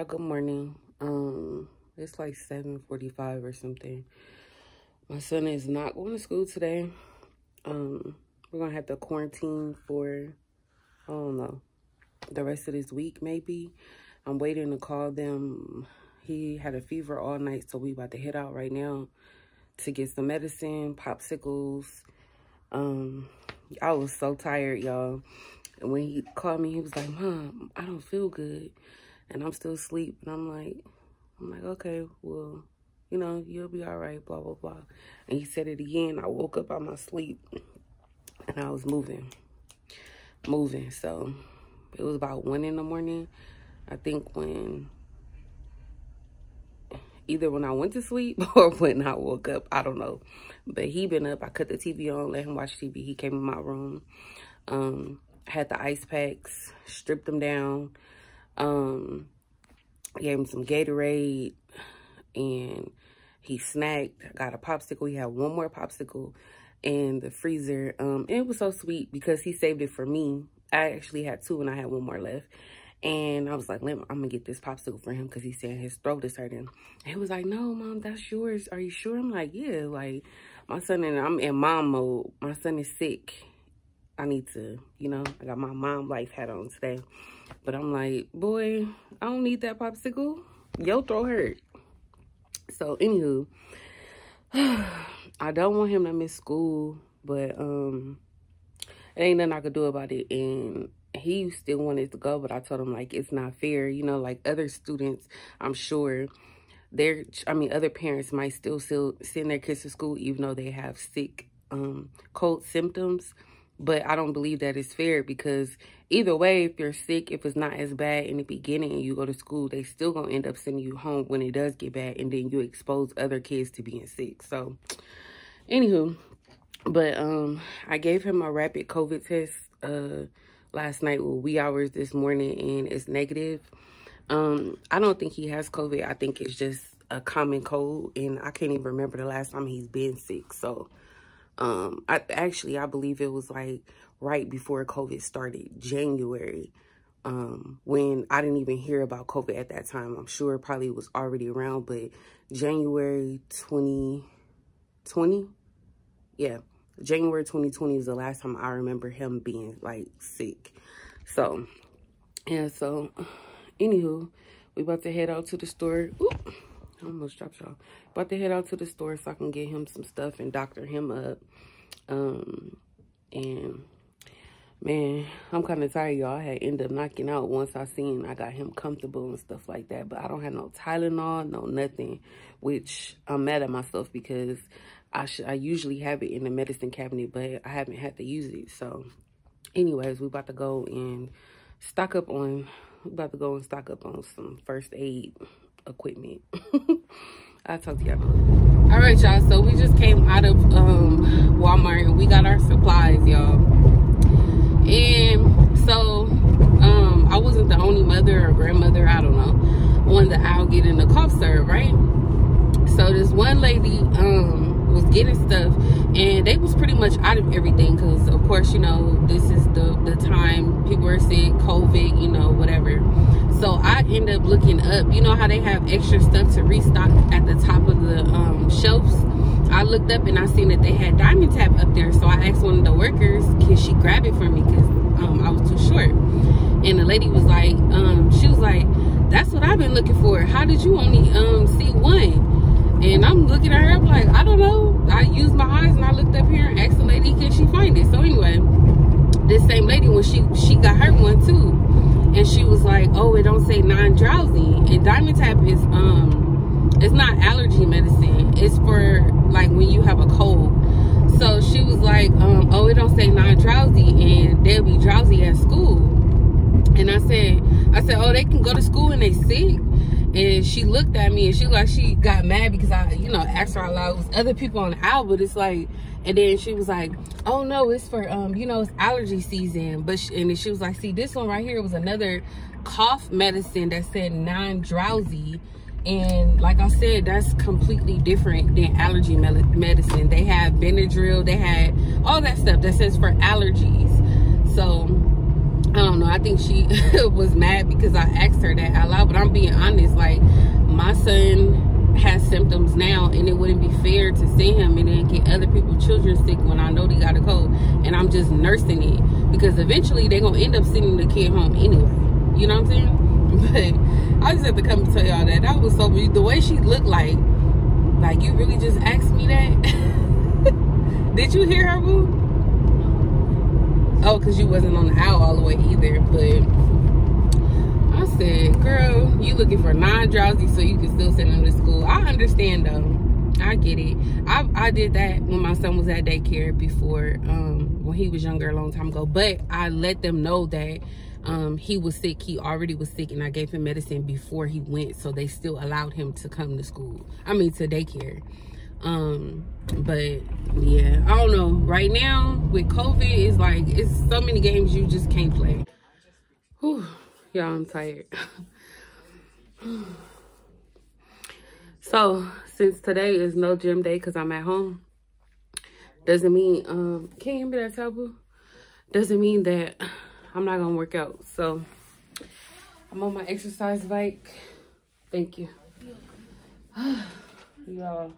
good morning. It's like 7:45 or something. My son is not going to school today. We're gonna have to quarantine for, I don't know, the rest of this week maybe. I'm waiting to call them. He had a fever all night, so we about to head out right now to get some medicine, popsicles. I was so tired, y'all. And when he called me, he was like, "Mom, I don't feel good." And I'm still asleep. And I'm like, okay, well, you know, you'll be all right, blah, blah, blah. And he said it again. I woke up out my sleep and I was moving. So it was about 1 in the morning. I think either when I went to sleep or when I woke up, I don't know. But he been up. I cut the TV on, let him watch TV. He came in my room, had the ice packs, stripped them down, gave him some Gatorade, and he snacked. Got a popsicle. He had one more popsicle in the freezer. It was so sweet because he saved it for me. I actually had 2 and I had 1 more left. And I was like, I'm going to get this popsicle for him because he said his throat is hurting. And he was like, "No, Mom, that's yours. Are you sure?" I'm like, yeah. Like, my son, and I'm in mom mode. My son is sick. I need to, you know, I got my mom life hat on today. But I'm like, boy, I don't need that popsicle. Your throat hurt. So, anywho, I don't want him to miss school. But it ain't nothing I could do about it. And he still wanted to go, but I told him, like, it's not fair. You know, like other students, I'm sure other parents might still send their kids to school even though they have sick, cold symptoms. But I don't believe that is fair because either way, if you're sick, if it's not as bad in the beginning and you go to school, they still gonna end up sending you home when it does get bad, and then you expose other kids to being sick. So, anywho, but I gave him a rapid COVID test last night, wee hours this morning, and it's negative. I don't think he has COVID. I think it's just a common cold, and I can't even remember the last time he's been sick. So, I believe it was like right before COVID started, January, when I didn't even hear about COVID at that time. I'm sure it probably was already around, but January 2020, yeah. January 2020 is the last time I remember him being, like, sick. So, yeah, so, anywho, we about to head out to the store. Oop, I almost dropped y'all. About to head out to the store so I can get him some stuff and doctor him up. And, man, I'm kind of tired, y'all. I had ended up knocking out once I got him comfortable and stuff like that. But I don't have no Tylenol, no nothing, which I'm mad at myself because I usually have it in the medicine cabinet, but I haven't had to use it. So, anyways, we about to go and stock up on some first aid equipment. I'll talk to y'all. All right, y'all. So we just came out of Walmart and we got our supplies, y'all. And so I wasn't the only mother or grandmother, I don't know, on the aisle getting the cough syrup, right? So this one lady was getting stuff, and they was pretty much out of everything because, of course, you know, this is the time people are sick, COVID, you know, whatever. So I end up looking up, you know how they have extra stuff to restock at the top of the shelves. I looked up and I seen that they had Diamond Tap up there. So I asked one of the workers, can she grab it for me, because I was too short. And the lady was like, she was like, "That's what I've been looking for. How did you only see one?" And I'm looking at her, I'm like, I don't know. I used my eyes and I looked up here and asked the lady, can she find it? So anyway, this same lady, when she got her one too, and she was like, "Oh, it don't say non-drowsy." And Diamond Tap is it's not allergy medicine. It's for like when you have a cold. So she was like, "Oh, it don't say non-drowsy, and they'll be drowsy at school." And I said, "Oh, they can go to school and they sick?" And she looked at me and she got mad because I, you know, asked her out loud. It was other people on the aisle, but it's like, and then she was like, "Oh no, it's for you know, it's allergy season." But and then she was like, "See, this one right here was another cough medicine that said non-drowsy." And like I said, that's completely different than allergy medicine. They have Benadryl, they had all that stuff that says for allergies. So I don't know, I think she was mad because I asked her that out loud. But I'm being honest, like, my son has symptoms now, and it wouldn't be fair to send him and then get other people's children sick when I know they got a cold, and I'm just nursing it, because eventually they're gonna end up sending the kid home anyway. You know what I'm saying? But I just have to come and tell y'all that was so weird. The way she looked, like you really just asked me that? Did you hear her, boo? Oh, because you wasn't on the aisle all the way either. But I said, girl, you looking for non-drowsy so you can still send them to school. I understand, though. I get it. I did that when my son was at daycare before, when he was younger, a long time ago. But I let them know that he was sick. He already was sick, and I gave him medicine before he went, so they still allowed him to come to school. I mean, to daycare. But yeah, I don't know. Right now with COVID, it's like, it's so many games you just can't play. Whew, y'all, I'm tired. So since today is no gym day because I'm at home, doesn't mean can you hear me that, Tabu? Doesn't mean that I'm not gonna work out. So I'm on my exercise bike. Thank you. Y'all.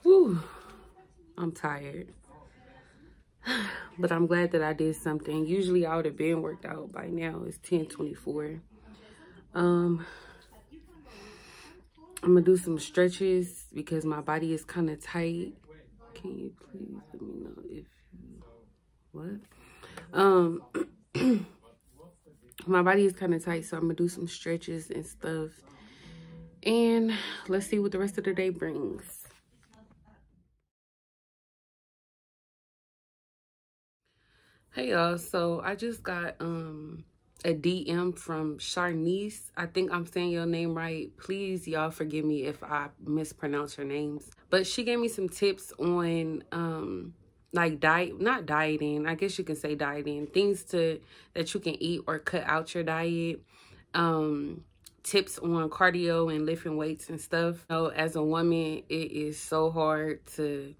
Whew, I'm tired. But I'm glad that I did something. Usually I would have been worked out by now. It's 10:24. I'm gonna do some stretches because my body is kind of tight. Can you please let me know if what? My body is kind of tight, so I'm gonna do some stretches and stuff. And let's see what the rest of the day brings. Hey y'all, so I just got a DM from Charnice. I think I'm saying your name right. Please, y'all, forgive me if I mispronounce your names. But she gave me some tips on like not dieting. I guess you can say dieting. Things that you can eat or cut out your diet. Tips on cardio and lifting weights and stuff. You know, as a woman, it is so hard to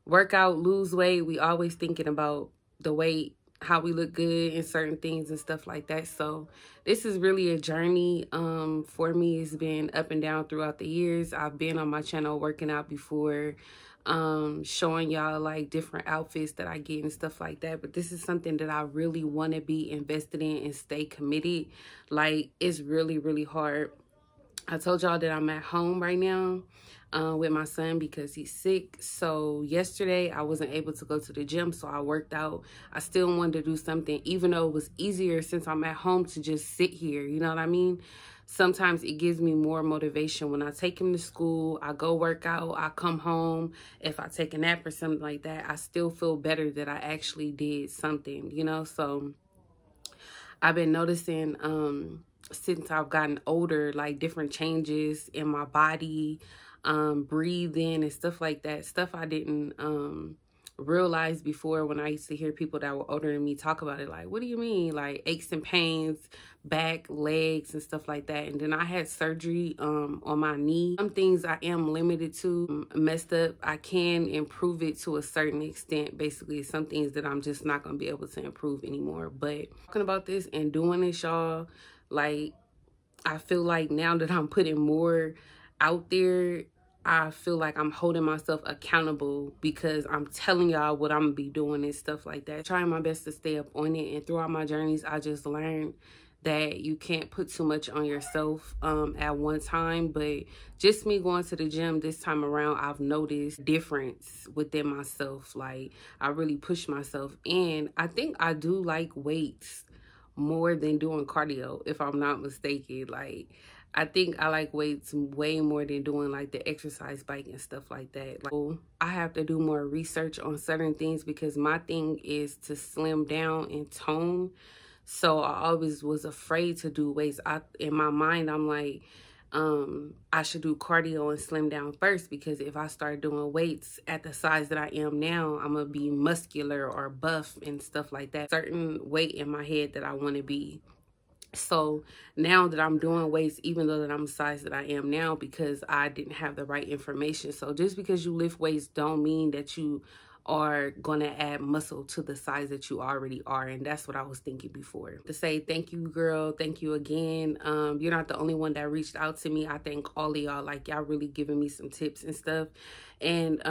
work out, lose weight. We always thinking about the weight, how we look good and certain things and stuff like that. So this is really a journey for me. It's been up and down throughout the years. I've been on my channel working out before, showing y'all like different outfits that I get and stuff like that. But this is something that I really want to be invested in and stay committed. Like, it's really, really hard. I told y'all that I'm at home right now with my son because he's sick. So yesterday I wasn't able to go to the gym, so I worked out. I still wanted to do something, even though it was easier since I'm at home to just sit here. You know what I mean? Sometimes it gives me more motivation when I take him to school. I go work out. I come home. If I take a nap or something like that, I still feel better that I actually did something, you know? So I've been noticing since I've gotten older, like different changes in my body, breathing and stuff like that. Stuff I didn't realize before when I used to hear people that were older than me talk about it. Like, what do you mean? Like aches and pains, back, legs and stuff like that. And then I had surgery on my knee. Some things I am limited to, messed up. I can improve it to a certain extent. Basically, some things that I'm just not going to be able to improve anymore. But talking about this and doing this, y'all, like, I feel like now that I'm putting more out there, I feel like I'm holding myself accountable because I'm telling y'all what I'm gonna be doing and stuff like that. Trying my best to stay up on it. And throughout my journeys, I just learned that you can't put too much on yourself at one time. But just me going to the gym this time around, I've noticed difference within myself. Like, I really push myself. And I think I do like weights more than doing cardio, if I'm not mistaken. Like, I think I like weights way more than doing like the exercise bike and stuff like that. Like, I have to do more research on certain things because my thing is to slim down and tone. So I always was afraid to do weights. In my mind, I'm like, I should do cardio and slim down first, because if I start doing weights at the size that I am now, I'm gonna be muscular or buff and stuff like that. Certain weight in my head that I want to be. So now that I'm doing weights, even though that I'm the size that I am now, because I didn't have the right information. So just because you lift weights don't mean that you are gonna add muscle to the size that you already are. And that's what I was thinking before. To say thank you, girl, thank you again. You're not the only one that reached out to me. I thank all of y'all. Like, y'all really giving me some tips and stuff. And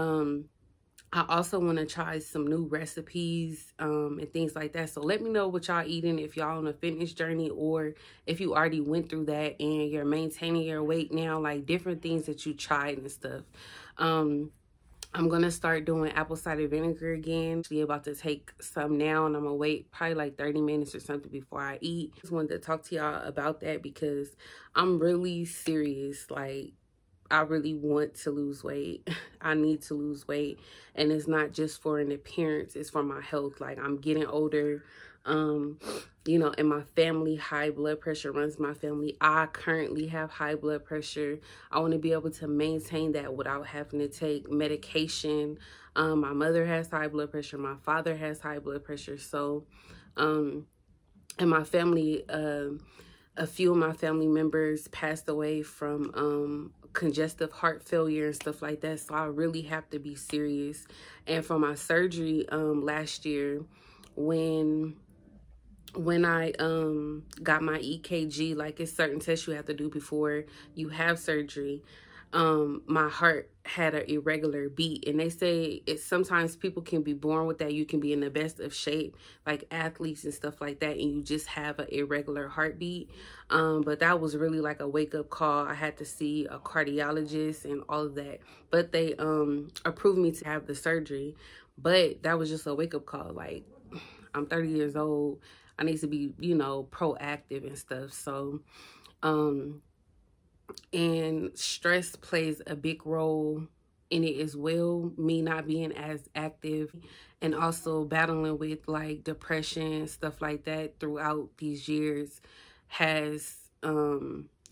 I also want to try some new recipes and things like that. So let me know what y'all eating, if y'all on a fitness journey, or if you already went through that and you're maintaining your weight now, like different things that you tried and stuff. I'm going to start doing apple cider vinegar again. I'm about to take some now, and I'm going to wait probably like 30 minutes or something before I eat. Just wanted to talk to y'all about that because I'm really serious. Like, I really want to lose weight. I need to lose weight. And it's not just for an appearance. It's for my health. Like, I'm getting older. You know, in my family, high blood pressure runs my family. I currently have high blood pressure. I want to be able to maintain that without having to take medication. My mother has high blood pressure. My father has high blood pressure. So, in my family, a few of my family members passed away from congestive heart failure and stuff like that. So I really have to be serious. And for my surgery last year, when I got my EKG, like it's certain tests you have to do before you have surgery, my heart had an irregular beat. And they say sometimes people can be born with that. You can be in the best of shape, like athletes and stuff like that, and you just have an irregular heartbeat. But that was really like a wake-up call. I had to see a cardiologist and all of that. But they approved me to have the surgery. But that was just a wake-up call. Like, I'm 30 years old. I need to be, you know, proactive and stuff. So, and stress plays a big role in it as well. Me not being as active, and also battling with like depression, stuff like that throughout these years has,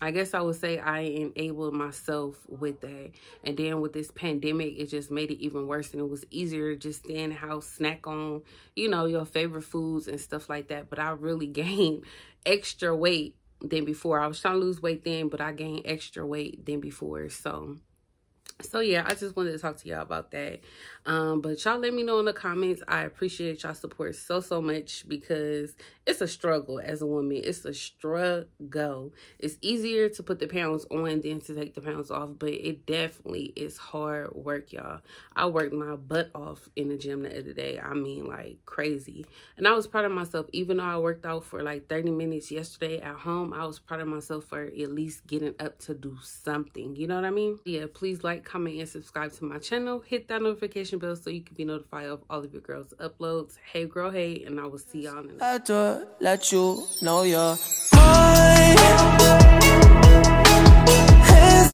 I guess I would say I enabled myself with that. And then with this pandemic, it just made it even worse. And it was easier to just stay in the house, snack on, you know, your favorite foods and stuff like that. But I really gained extra weight than before. I was trying to lose weight then, but I gained extra weight than before. So yeah, I just wanted to talk to y'all about that. But y'all let me know in the comments. I appreciate y'all support so much, because it's a struggle as a woman. It's a struggle. It's easier to put the pounds on than to take the pounds off, but it definitely is hard work, y'all. I worked my butt off in the gym the other day. I mean, like crazy. And I was proud of myself. Even though I worked out for like 30 minutes yesterday at home, I was proud of myself for at least getting up to do something. You know what I mean? Yeah, please like, comment, and subscribe to my channel. Hit that notification bell so you can be notified of all of your girls' uploads. Hey girl, hey, and I will see y'all in the next. Let you know you're mine.